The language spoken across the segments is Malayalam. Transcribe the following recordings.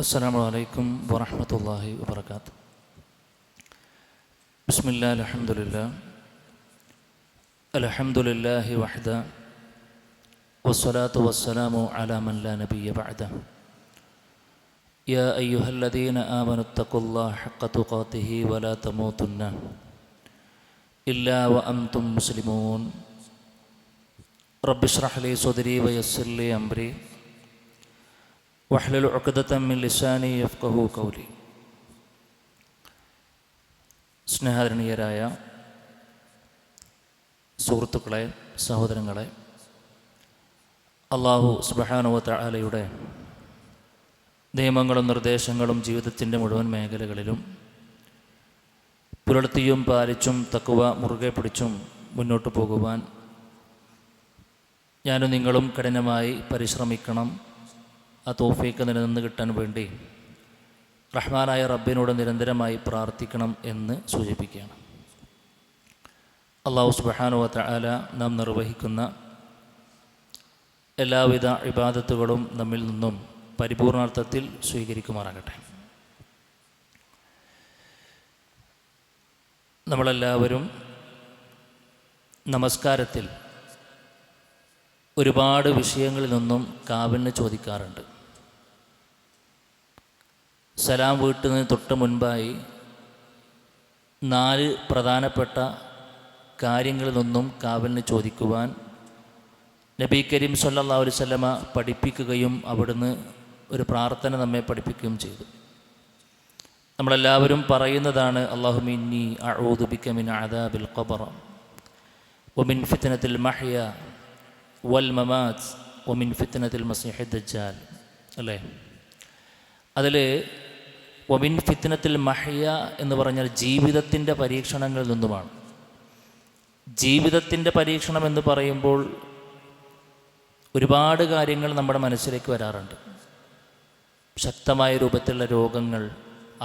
السلام عليكم ورحمة الله وبركاته. بسم الله الحمد لله وحده والصلاة والسلام على من لا نبي بعده. يا أيها الذين آمنوا اتقوا الله حق تقاته ولا تموتن إلا وأنتم مسلمون. رب اشرح لي صدري ويسر لي أمري വഹ്ലുൽ ഉഖ്ദതം മിൻ ലിസാനി യഫ്ഖഹു ഖൗലി. സ്നേഹാദരണീയരായ സുഹൃത്തുക്കളെ, സഹോദരങ്ങളെ, അല്ലാഹു സുബ്ഹാനഹു വ തആലയുടെ നിയമങ്ങളും നിർദ്ദേശങ്ങളും ജീവിതത്തിൻ്റെ മുഴുവൻ മേഖലകളിലും പുലർത്തിയും പാലിച്ചും തഖ്വ മുറുകെ പിടിച്ചും മുന്നോട്ട് പോകുവാൻ ഞാനും നിങ്ങളും കഠിനമായി പരിശ്രമിക്കണം. ആ തൗഫീഖ് നിലനിന്ന് കിട്ടാൻ വേണ്ടി റഹ്മാനായ റബ്ബിനോട് നിരന്തരമായി പ്രാർത്ഥിക്കണം എന്ന് സൂചിപ്പിക്കുകയാണ്. അല്ലാഹു സുബ്ഹാനഹു വ തആല നാം നിർവഹിക്കുന്ന എല്ലാവിധ ഇബാദത്തുകളും നമ്മിൽ നിന്നും പരിപൂർണാർത്ഥത്തിൽ സ്വീകരിക്കുമാറാകട്ടെ. നമ്മളെല്ലാവരും നമസ്കാരത്തിൽ ഒരുപാട് വിഷയങ്ങളിൽ നിന്നും കാവലിന് ചോദിക്കാറുണ്ട്. സലാം വീട്ടുന്നതിന് തൊട്ട് മുൻപായി 4 പ്രധാനപ്പെട്ട കാര്യങ്ങളിൽ നിന്നും കാവലിന് ചോദിക്കുവാൻ നബി കരീം സല്ലല്ലാഹു അലൈഹി വസല്ലമ പഠിപ്പിക്കുകയും അവിടുന്ന് ഒരു പ്രാർത്ഥന നമ്മെ പഠിപ്പിക്കുകയും ചെയ്തു. നമ്മളെല്ലാവരും പറയുന്നതാണ്, അല്ലാഹുമ്മ ഇന്നി അഊദു ബിക മിൻ അദാബിൽ ഖബർ വമിൻ ഫിത്നത്തിൽ മഹ്യ വൽ മമാത് വമിൻ ഫിത്നത്തിൽ മസീഹി ദജ്ജാൽ. അല്ലേ? അതിൽ വമിൻ ഫിത്നത്തിൽ മഹ്യ എന്ന് പറഞ്ഞാൽ ജീവിതത്തിൻ്റെ പരീക്ഷണങ്ങളിൽ നിന്നുമാണ്. ജീവിതത്തിൻ്റെ പരീക്ഷണം എന്ന് പറയുമ്പോൾ ഒരുപാട് കാര്യങ്ങൾ നമ്മുടെ മനസ്സിലേക്ക് വരാറുണ്ട്. ശക്തമായ രൂപത്തിലുള്ള രോഗങ്ങൾ,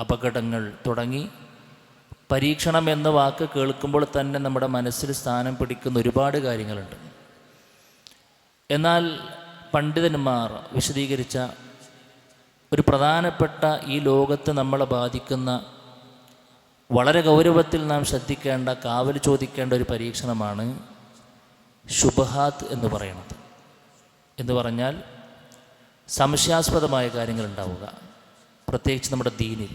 അപകടങ്ങൾ തുടങ്ങി പരീക്ഷണം എന്ന വാക്ക് കേൾക്കുമ്പോൾ തന്നെ നമ്മുടെ മനസ്സിൽ സ്ഥാനം പിടിക്കുന്ന ഒരുപാട് കാര്യങ്ങളുണ്ട്. എന്നാൽ പണ്ഡിതന്മാർ വിശദീകരിച്ച ഒരു പ്രധാനപ്പെട്ട ഈ ലോകത്ത് നമ്മളെ ബാധിക്കുന്ന വളരെ ഗൗരവത്തിൽ നാം ശ്രദ്ധിക്കേണ്ട, കാവൽ ചോദിക്കേണ്ട ഒരു പരീക്ഷണമാണ് ശുബ്ഹാത്ത് എന്ന് പറയുന്നത്. എന്ന് പറഞ്ഞാൽ സംശയാസ്പദമായ കാര്യങ്ങൾ ഉണ്ടാവുക, പ്രത്യേകിച്ച് നമ്മുടെ ദീനിൽ.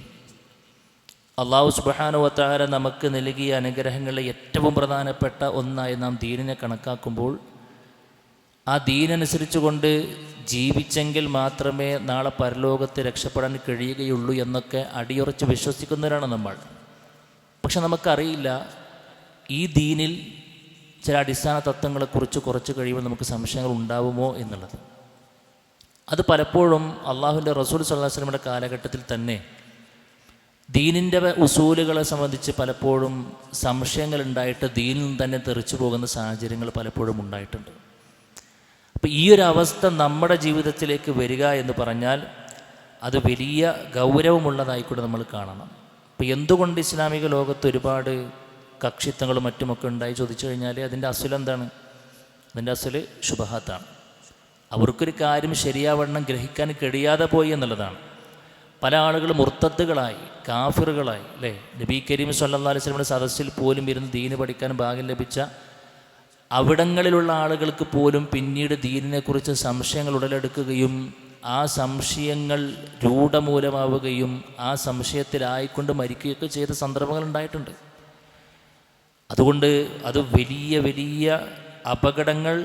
അല്ലാഹു സുബ്ഹാനഹു വ തആല നമുക്ക് നൽകിയ അനുഗ്രഹങ്ങളിലെ ഏറ്റവും പ്രധാനപ്പെട്ട ഒന്നായി നാം ദീനിനെ കണക്കാക്കുമ്പോൾ ആ ദീനനുസരിച്ച് കൊണ്ട് ജീവിച്ചെങ്കിൽ മാത്രമേ നാളെ പരലോകത്ത് രക്ഷപ്പെടാൻ കഴിയുകയുള്ളൂ എന്നൊക്കെ അടിയുറച്ച് വിശ്വസിക്കുന്നവരാണ് നമ്മൾ. പക്ഷെ നമുക്കറിയില്ല ഈ ദീനിൽ ചില അടിസ്ഥാന തത്വങ്ങളെക്കുറിച്ച് കുറച്ച് കഴിയുമ്പോൾ നമുക്ക് സംശയങ്ങൾ ഉണ്ടാവുമോ എന്നുള്ളത്. അത് പലപ്പോഴും അള്ളാഹുവിൻ്റെ റസൂൽ സ്വല്ലല്ലാഹു അലൈഹി വസല്ലമയുടെ കാലഘട്ടത്തിൽ തന്നെ ദീനിൻ്റെ ഉസൂലുകളെ സംബന്ധിച്ച് പലപ്പോഴും സംശയങ്ങൾ ഉണ്ടായിട്ട് ദീനിൽ നിന്ന് തന്നെ തെറിച്ചു പോകുന്ന സാഹചര്യങ്ങൾ പലപ്പോഴും ഉണ്ടായിട്ടുണ്ട്. അപ്പോൾ ഈ ഒരു അവസ്ഥ നമ്മുടെ ജീവിതത്തിലേക്ക് വരിക എന്ന് പറഞ്ഞാൽ അത് വലിയ ഗൗരവമുള്ളതായിക്കൂടെ നമ്മൾ കാണണം. അപ്പോൾ എന്തുകൊണ്ട് ഇസ്ലാമിക ലോകത്ത് ഒരുപാട് കക്ഷിത്വങ്ങളും മറ്റുമൊക്കെ ഉണ്ടായി ചോദിച്ചു കഴിഞ്ഞാൽ അതിൻ്റെ അസുലെന്താണ്? അതിൻ്റെ അസുല് ശുബ്ഹാത്താണ്. അവർക്കൊരു കാര്യം ശരിയാവണ്ണം ഗ്രഹിക്കാൻ കഴിയാതെ പോയി എന്നുള്ളതാണ്. പല ആളുകളും മുർത്തദ്ദുകളായി, കാഫിറുകളായി. അല്ലേ? നബി കരീം സല്ലല്ലാഹു അലൈഹി വസല്ലമയുടെ സദസ്സിൽ പോലും ഇരുന്ന് ദീന് പഠിക്കാൻ ഭാഗ്യം ലഭിച്ച അവിടങ്ങളിലുള്ള ആളുകൾക്ക് പോലും പിന്നീട് ദീനിനെക്കുറിച്ച് സംശയങ്ങൾ ഉടലെടുക്കുകയും ആ സംശയങ്ങൾ രൂഢമൂലമാവുകയും ആ സംശയത്തിലായിക്കൊണ്ട് മരിക്കുകയൊക്കെ ചെയ്ത സന്ദർഭങ്ങൾ ഉണ്ടായിട്ടുണ്ട്. അതുകൊണ്ട് അത് വലിയ വലിയ അപകടങ്ങൾ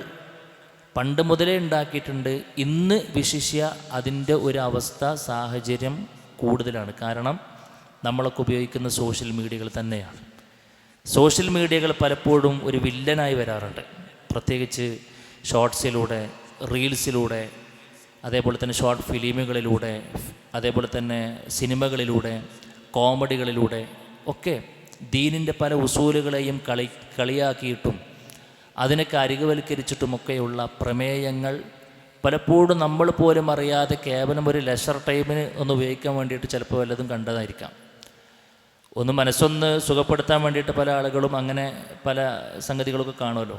പണ്ട് മുതലേ ഉണ്ടാക്കിയിട്ടുണ്ട്. ഇന്ന് വിശിഷ്യ അതിൻ്റെ ഒരു അവസ്ഥ, സാഹചര്യം കൂടുതലാണ്. കാരണം നമ്മളൊക്കെ ഉപയോഗിക്കുന്ന സോഷ്യൽ മീഡിയകൾ തന്നെയാണ്. സോഷ്യൽ മീഡിയകൾ പലപ്പോഴും ഒരു വില്ലനായി വരാറുണ്ട്. പ്രത്യേകിച്ച് ഷോർട്സിലൂടെ, റീൽസിലൂടെ, അതേപോലെ തന്നെ ഷോർട്ട് ഫിലിമുകളിലൂടെ, അതേപോലെ തന്നെ സിനിമകളിലൂടെ, കോമഡികളിലൂടെ ഒക്കെ ദീനിൻ്റെ പല ഉസൂലുകളെയും കളിയാക്കിയിട്ടും അതിനൊക്കെ അരികുവൽക്കരിച്ചിട്ടുമൊക്കെയുള്ള പ്രമേയങ്ങൾ പലപ്പോഴും നമ്മൾ പോലും അറിയാതെ കേവലം ഒരു ലെഷർ ടൈമിന് ഒന്ന് ഉപയോഗിക്കാൻ വേണ്ടിയിട്ട് ചിലപ്പോൾ വല്ലതും കണ്ടതായിരിക്കാം. മനസ്സൊന്ന് സുഖപ്പെടുത്താൻ വേണ്ടിയിട്ട് പല ആളുകളും അങ്ങനെ പല സംഗതികളൊക്കെ കാണുമല്ലോ.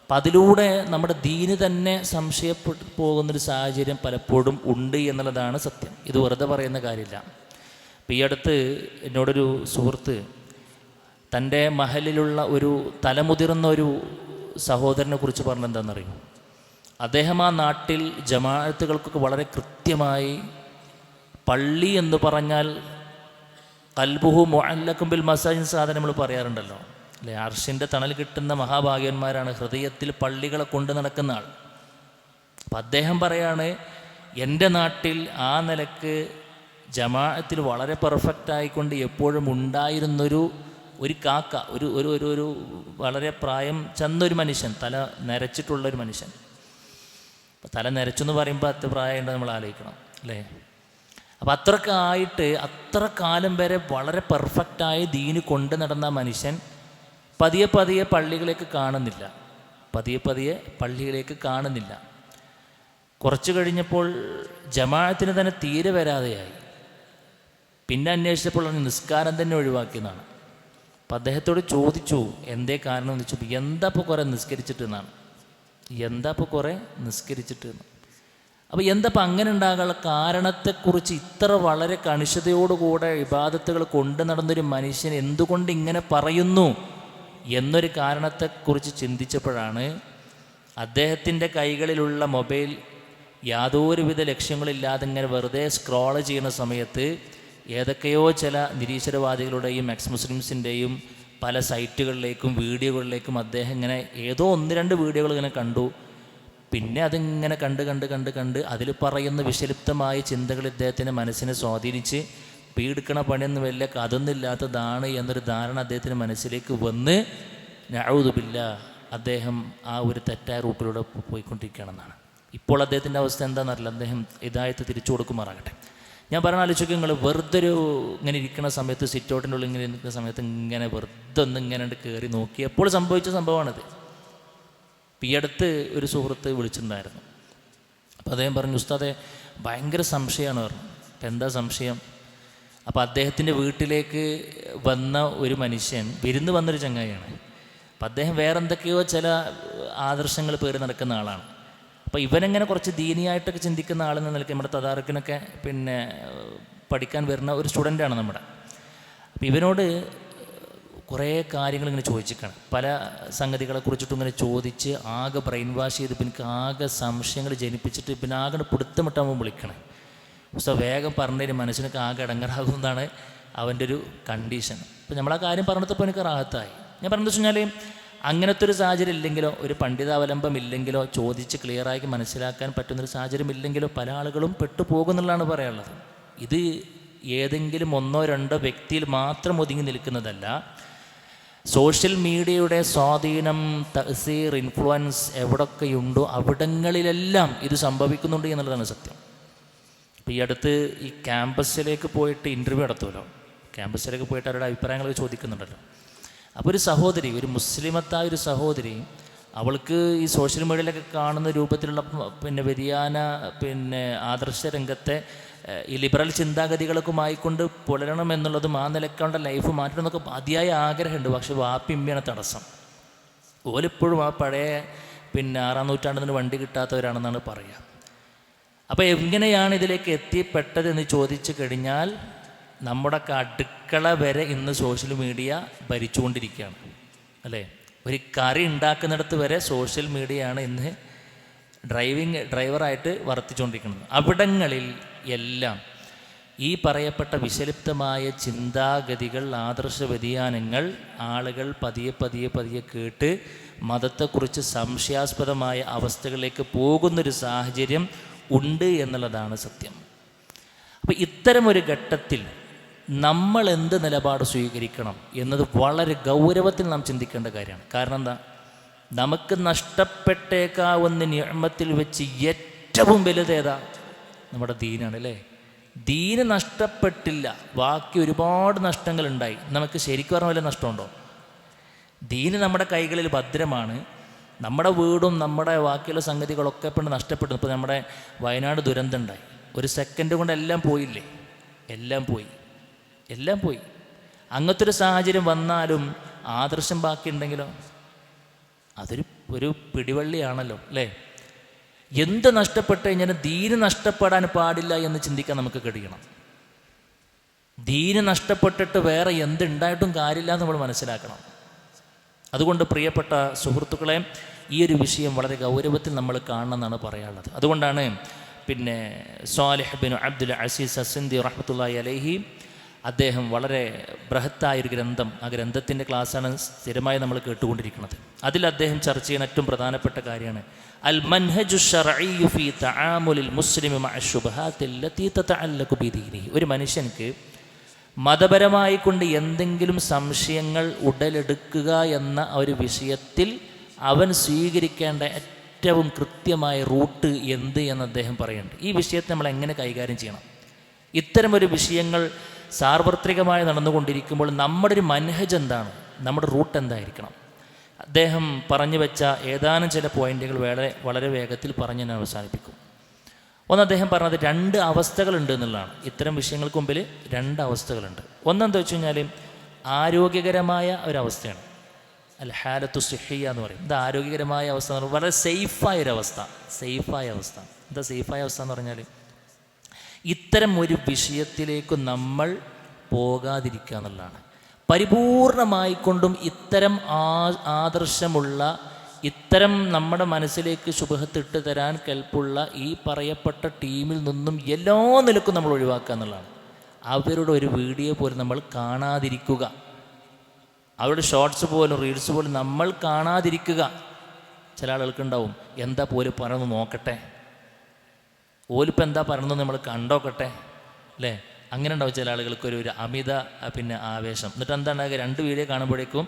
അപ്പം അതിലൂടെ നമ്മുടെ ദീന് തന്നെ സംശയപ്പെട്ടു പോകുന്നൊരു സാഹചര്യം പലപ്പോഴും ഉണ്ട് എന്നുള്ളതാണ് സത്യം. ഇത് വെറുതെ പറയുന്ന കാര്യമില്ല. ഇപ്പം ഈ അടുത്ത് എന്നോടൊരു സുഹൃത്ത് തൻ്റെ മഹലിലുള്ള ഒരു തലമുതിർന്ന ഒരു സഹോദരനെ കുറിച്ച് പറഞ്ഞെന്താണെന്നറിയും. അദ്ദേഹം ആ നാട്ടിൽ ജമാഅത്തുകൾക്കൊക്കെ വളരെ കൃത്യമായി പള്ളി എന്ന് പറഞ്ഞാൽ ഖൽബുഹു മുഅല്ലഖും ബിൽ മസാജിദ് സാധനം നമ്മൾ പറയാറുണ്ടല്ലോ അല്ലേ. അർശിൻ്റെ തണൽ കിട്ടുന്ന മഹാഭാഗ്യന്മാരാണ് ഹൃദയത്തിൽ പള്ളികളെ കൊണ്ട് നടക്കുന്ന ആൾ. അപ്പം അദ്ദേഹം പറയാണ്, എൻ്റെ നാട്ടിൽ ആ നിലക്ക് ജമാഅത്തിൽ വളരെ പെർഫെക്റ്റ് ആയിക്കൊണ്ട് എപ്പോഴും ഉണ്ടായിരുന്നൊരു കാക്ക, ഒരു ഒരു ഒരു ഒരു വളരെ പ്രായം ചെന്നൊരു മനുഷ്യൻ, തല നരച്ചിട്ടുള്ളൊരു മനുഷ്യൻ. അപ്പം തല നരച്ചെന്ന് പറയുമ്പോൾ അത്ര പ്രായമുണ്ട് നമ്മൾ ആലോചിക്കണം അല്ലേ. അപ്പം അത്രയൊക്കെ ആയിട്ട് അത്ര കാലം വരെ വളരെ പെർഫെക്റ്റായി ദീന് കൊണ്ട് നടന്ന മനുഷ്യൻ പതിയെ പതിയെ പള്ളികളിലേക്ക് കാണുന്നില്ല. കുറച്ച് കഴിഞ്ഞപ്പോൾ ജമാഅത്തിന് തന്നെ തീരെ വരാതെയായി. പിന്നെ അന്വേഷിച്ചപ്പോൾ നിസ്കാരം തന്നെ ഒഴിവാക്കിയെന്നാണ്. അപ്പം അദ്ദേഹത്തോട് ചോദിച്ചു എന്തേ കാരണം എന്ന് ചോദിച്ചപ്പോൾ എന്താ ഇപ്പോൾ കുറേ നിസ്കരിച്ചിട്ട്. അപ്പോൾ എന്താ ഇപ്പം അങ്ങനെ ഉണ്ടാകാനുള്ള കാരണത്തെക്കുറിച്ച് ഇത്ര വളരെ കണിശതയോടുകൂടെ ഇബാദത്തുകൾ കൊണ്ടു നടന്നൊരു മനുഷ്യൻ എന്തുകൊണ്ട് ഇങ്ങനെ പറയുന്നു എന്നൊരു കാരണത്തെക്കുറിച്ച് ചിന്തിച്ചപ്പോഴാണ് അദ്ദേഹത്തിൻ്റെ കൈകളിലുള്ള മൊബൈൽ യാതൊരുവിധ ലക്ഷ്യങ്ങളില്ലാതെ ഇങ്ങനെ വെറുതെ സ്ക്രോൾ ചെയ്യുന്ന സമയത്ത് ഏതൊക്കെയോ ചില നിരീശ്വരവാദികളുടെയും എക്സ് മുസ്ലിംസിൻ്റെയും പല സൈറ്റുകളിലേക്കും വീഡിയോകളിലേക്കും അദ്ദേഹം ഇങ്ങനെ ഏതോ 1-2 വീഡിയോകൾ ഇങ്ങനെ കണ്ടു. പിന്നെ അതിങ്ങനെ കണ്ട് അതിൽ പറയുന്ന വിഷലിപ്തമായ ചിന്തകൾ ഇദ്ദേഹത്തിൻ്റെ മനസ്സിനെ സ്വാധീനിച്ച് പീഡിക്കണ പണിയൊന്നും വലിയ അതൊന്നുമില്ലാത്തതാണ് എന്നൊരു ധാരണ അദ്ദേഹത്തിൻ്റെ മനസ്സിലേക്ക് വന്ന് നഊദു ബില്ലാഹ് അദ്ദേഹം ആ ഒരു തെറ്റായ റൂട്ടിലൂടെ പോയിക്കൊണ്ടിരിക്കുകയാണെന്നാണ്. ഇപ്പോൾ അദ്ദേഹത്തിൻ്റെ അവസ്ഥ എന്താണെന്നറിയില്ല. അദ്ദേഹം ഹിദായത്ത് തിരിച്ചു കൊടുക്കുമാറാകട്ടെ. ഞാൻ പറഞ്ഞ ആലോചിക്കുക, നിങ്ങൾ വെറുതെ ഇങ്ങനെ ഇരിക്കുന്ന സമയത്ത് സിറ്റൗട്ടിൻ്റെ ഉള്ളിൽ ഇങ്ങനെ ഇരിക്കുന്ന സമയത്ത് ഇങ്ങനെ വെറുതെ ഇങ്ങനെ കയറി നോക്കി എപ്പോൾ സംഭവിച്ച സംഭവമാണിത്. ഈ അടുത്ത് ഒരു സുഹൃത്ത് വിളിച്ചിട്ടുണ്ടായിരുന്നു. അപ്പോൾ അദ്ദേഹം പറഞ്ഞു, ഉസ്താദെ ഭയങ്കര സംശയമാണ് പറഞ്ഞു. അപ്പം എന്താ സംശയം? അപ്പോൾ അദ്ദേഹത്തിൻ്റെ വീട്ടിലേക്ക് വന്ന ഒരു മനുഷ്യൻ വിരുന്ന് വന്നൊരു ചങ്ങായിയാണ്. അപ്പം അദ്ദേഹം വേറെ എന്തൊക്കെയോ ചില ആദർശങ്ങൾ പേര് നടക്കുന്ന ആളാണ്. അപ്പോൾ ഇവനെങ്ങനെ കുറച്ച് ദീനിയായിട്ടൊക്കെ ചിന്തിക്കുന്ന ആളെന്ന നിലയ്ക്ക് നമ്മുടെ തദാറുക്കിനൊക്കെ പിന്നെ പഠിക്കാൻ വരുന്ന ഒരു സ്റ്റുഡൻ്റാണ് നമ്മുടെ. അപ്പോൾ ഇവനോട് കുറേ കാര്യങ്ങൾ ഇങ്ങനെ ചോദിച്ചിട്ടാണ്, പല സംഗതികളെ കുറിച്ചിട്ടും ഇങ്ങനെ ചോദിച്ച് ആകെ ബ്രെയിൻ വാഷ് ചെയ്ത് പിന്നെ ആകെ സംശയങ്ങൾ ജനിപ്പിച്ചിട്ട് പിന്നെ ആകെ പിടുത്തമിട്ടാകുമ്പോൾ വിളിക്കണേ. പക്ഷേ വേഗം പറഞ്ഞൊരു മനസ്സിനൊക്കെ ആകെ ഇടങ്ങറാകുന്നതാണ് അവൻ്റെ ഒരു കണ്ടീഷൻ. അപ്പോൾ നമ്മൾ ആ കാര്യം പറഞ്ഞപ്പോൾ എനിക്ക് റാഹത്തായി. ഞാൻ പറഞ്ഞെന്ന് വെച്ച് കഴിഞ്ഞാൽ അങ്ങനത്തെ ഒരു സാഹചര്യം ഇല്ലെങ്കിലോ, ഒരു പണ്ഡിതാവലംബം ഇല്ലെങ്കിലോ, ചോദിച്ച് ക്ലിയറായി മനസ്സിലാക്കാൻ പറ്റുന്നൊരു സാഹചര്യം ഇല്ലെങ്കിലോ പല ആളുകളും പെട്ടുപോകുന്നുള്ളതാണ് പറയാനുള്ളത്. ഇത് ഏതെങ്കിലും 1-2 വ്യക്തിയിൽ മാത്രം ഒതുങ്ങി നിൽക്കുന്നതല്ല. സോഷ്യൽ മീഡിയയുടെ സ്വാധീനം, തഅ്സീർ, ഇൻഫ്ലുവൻസ് എവിടെയൊക്കെയുണ്ടോ അവിടങ്ങളിലെല്ലാം ഇത് സംഭവിക്കുന്നുണ്ട് എന്നുള്ളതാണ് സത്യം. ഇപ്പോൾ ഈ അടുത്ത് ഈ ക്യാമ്പസിലേക്ക് പോയിട്ട് ഇൻ്റർവ്യൂ നടത്തുമല്ലോ, ക്യാമ്പസിലേക്ക് പോയിട്ട് അവരുടെ അഭിപ്രായങ്ങൾ ചോദിക്കുന്നുണ്ടല്ലോ. അപ്പോൾ ഒരു സഹോദരി, ഒരു മുസ്ലിമത്തായ ഒരു സഹോദരി, അവൾക്ക് ഈ സോഷ്യൽ മീഡിയയിലൊക്കെ കാണുന്ന രൂപത്തിലുള്ള പിന്നെ വ്യതിയാന ആദർശ രംഗത്തെ ഈ ലിബറൽ ചിന്താഗതികൾക്കുമായിക്കൊണ്ട് പുലരണം എന്നുള്ളതും ആ നിലക്കാളുടെ ലൈഫ് മാറ്റണം എന്നൊക്കെ അതിയായ ആഗ്രഹമുണ്ട്. പക്ഷെ വാപ്പിമ്മയാണ് തടസ്സം. ഓലിപ്പോഴും ആ പഴയ 6-ാം നൂറ്റാണ്ടിന് വണ്ടി കിട്ടാത്തവരാണെന്നാണ് പറയുക. അപ്പോൾ എങ്ങനെയാണ് ഇതിലേക്ക് എത്തിപ്പെട്ടതെന്ന് ചോദിച്ചു കഴിഞ്ഞാൽ നമ്മുടെ അടുക്കള വരെ ഇന്ന് സോഷ്യൽ മീഡിയ ഭരിച്ചുകൊണ്ടിരിക്കുകയാണ് അല്ലേ. ഒരു കറി ഉണ്ടാക്കുന്നിടത്ത് വരെ സോഷ്യൽ മീഡിയയാണ് ഇന്ന് ഡ്രൈവറായിട്ട് വർത്തിച്ചുകൊണ്ടിരിക്കുന്നത്. അവിടങ്ങളിൽ എല്ലാം ഈ പറയപ്പെട്ട വിഷലിപ്തമായ ചിന്താഗതികൾ, ആദർശ വ്യതിയാനങ്ങൾ ആളുകൾ പതിയെ കേട്ട് മതത്തെക്കുറിച്ച് സംശയാസ്പദമായ അവസ്ഥകളിലേക്ക് പോകുന്നൊരു സാഹചര്യം ഉണ്ട് എന്നുള്ളതാണ് സത്യം. അപ്പോൾ ഇത്തരമൊരു ഘട്ടത്തിൽ നമ്മൾ എന്ത് നിലപാട് സ്വീകരിക്കണം എന്നത് വളരെ ഗൗരവത്തിൽ നാം ചിന്തിക്കേണ്ട കാര്യമാണ്. കാരണം എന്താ, നമുക്ക് നഷ്ടപ്പെട്ടേക്കാവുന്ന നിഅമത്തിൽ വെച്ച് ഏറ്റവും വലുതേതാ? നമ്മുടെ ദീനാണ് അല്ലേ. ദീന് നഷ്ടപ്പെട്ടില്ല, ബാക്കി ഒരുപാട് നഷ്ടങ്ങളുണ്ടായി. നമുക്ക് ശരിക്കും പറഞ്ഞ വല്ല നഷ്ടമുണ്ടോ? ദീന് നമ്മുടെ കൈകളിൽ ഭദ്രമാണ്. നമ്മുടെ വീടും നമ്മുടെ ബാക്കിയുള്ള സംഗതികളൊക്കെ ഇപ്പോൾ നഷ്ടപ്പെട്ടു. ഇപ്പോൾ നമ്മുടെ വയനാട് ദുരന്തം ഉണ്ടായി, 1 സെക്കൻഡ് കൊണ്ട് എല്ലാം പോയില്ലേ? എല്ലാം പോയി. അങ്ങനത്തെ ഒരു സാഹചര്യം വന്നാലും ആദർശം ബാക്കിയുണ്ടെങ്കിലോ അതൊരു ഒരു പിടിവള്ളിയാണല്ലോ അല്ലേ? എന്ത് നഷ്ടപ്പെട്ട് കഴിഞ്ഞാൽ ദീന് നഷ്ടപ്പെടാൻ പാടില്ല എന്ന് ചിന്തിക്കാൻ നമുക്ക് കഴിയണം. ദീന് നഷ്ടപ്പെട്ടിട്ട് വേറെ എന്തുണ്ടായിട്ടും കാര്യമില്ല എന്ന് നമ്മൾ മനസ്സിലാക്കണം. അതുകൊണ്ട് പ്രിയപ്പെട്ട സുഹൃത്തുക്കളെ, ഈ ഒരു വിഷയം വളരെ ഗൗരവത്തിൽ നമ്മൾ കാണണമെന്നാണ് പറയാനുള്ളത്. അതുകൊണ്ടാണ് പിന്നെ സ്വാലിഹ് ബിൻ അബ്ദുൽ അസീസ് അസിന്ദി റഹ്മത്തുള്ളാഹി അലൈഹി അദ്ദേഹം വളരെ ബൃഹത്തായൊരു ഗ്രന്ഥം, ആ ഗ്രന്ഥത്തിൻ്റെ ക്ലാസ്സാണ് സ്ഥിരമായി നമ്മൾ കേട്ടുകൊണ്ടിരിക്കുന്നത്. അതിൽ അദ്ദേഹം ചർച്ച ചെയ്യുന്ന ഏറ്റവും പ്രധാനപ്പെട്ട കാര്യമാണ് അൽ മൻഹജു ശർഈ ഫീ തആമുലിൽ മുസ്ലിമി മഅ ശുബ്ഹാത്തി അല്ലതി തതഅല്ലഖു ബിദീനിഹി. ഒരു മനുഷ്യൻക്ക് മതപരമായി കൊണ്ട് എന്തെങ്കിലും സംശയങ്ങൾ ഉടലെടുക്കുക എന്ന ഒരു വിഷയത്തിൽ അവൻ സ്വീകരിക്കേണ്ട ഏറ്റവും കൃത്യമായ റൂട്ട് എന്ത് എന്ന് അദ്ദേഹം പറയുന്നുണ്ട്. ഈ വിഷയത്തെ നമ്മൾ എങ്ങനെ കൈകാര്യം ചെയ്യണം? ഇത്തരമൊരു വിഷയങ്ങൾ സാർവത്രികമായി നടന്നുകൊണ്ടിരിക്കുമ്പോൾ നമ്മുടെ ഒരു മനഹജ് എന്താണ്, നമ്മുടെ റൂട്ട് എന്തായിരിക്കണം? അദ്ദേഹം പറഞ്ഞു വെച്ച ഏതാനും ചില പോയിന്റുകൾ വളരെ വേഗത്തിൽ പറഞ്ഞ് ഞാൻ അവസാനിപ്പിക്കും. ഒന്ന്, അദ്ദേഹം പറഞ്ഞത് 2 അവസ്ഥകളുണ്ട് എന്നുള്ളതാണ്. ഇത്തരം വിഷയങ്ങൾക്ക് മുമ്പിൽ 2 അവസ്ഥകളുണ്ട്. ഒന്നെന്താ വെച്ച് കഴിഞ്ഞാൽ ആരോഗ്യകരമായ ഒരവസ്ഥയാണ്, അൽ ഹാലത്തു സിഹിയ എന്ന് പറയും. ഇത് ആരോഗ്യകരമായ അവസ്ഥ എന്ന് പറഞ്ഞാൽ വളരെ സേഫായൊരവസ്ഥ. എന്താ സേഫായ അവസ്ഥ എന്ന് പറഞ്ഞാൽ ഇത്തരം ഒരു വിഷയത്തിലേക്ക് നമ്മൾ പോകാതിരിക്കുക എന്നുള്ളതാണ്. പരിപൂർണമായിക്കൊണ്ടും ഇത്തരം ആദർശമുള്ള, ഇത്തരം നമ്മുടെ മനസ്സിലേക്ക് ശുഭഹത്തിട്ട് തരാൻ കെൽപ്പുള്ള ഈ പറയപ്പെട്ട ടീമിൽ നിന്നും എല്ലാ നിലക്കും നമ്മൾ ഒഴിവാക്കുക എന്നുള്ളതാണ്. അവരുടെ ഒരു വീഡിയോ പോലും നമ്മൾ കാണാതിരിക്കുക, അവരുടെ ഷോർട്സ് പോലും റീൽസ് പോലും നമ്മൾ കാണാതിരിക്കുക. ചില ആളുകൾക്കുണ്ടാവും, എന്താ പോലും പറയുന്നത് നോക്കട്ടെ, ഓലിപ്പം എന്താ പറയുന്നത് നമ്മൾ കണ്ടോക്കട്ടെ അല്ലേ? അങ്ങനെ ഉണ്ടാവും ചില ആളുകൾക്കൊരു അമിത ആവേശം. എന്നിട്ട് എന്താണ് 2 വീഡിയോ കാണുമ്പോഴേക്കും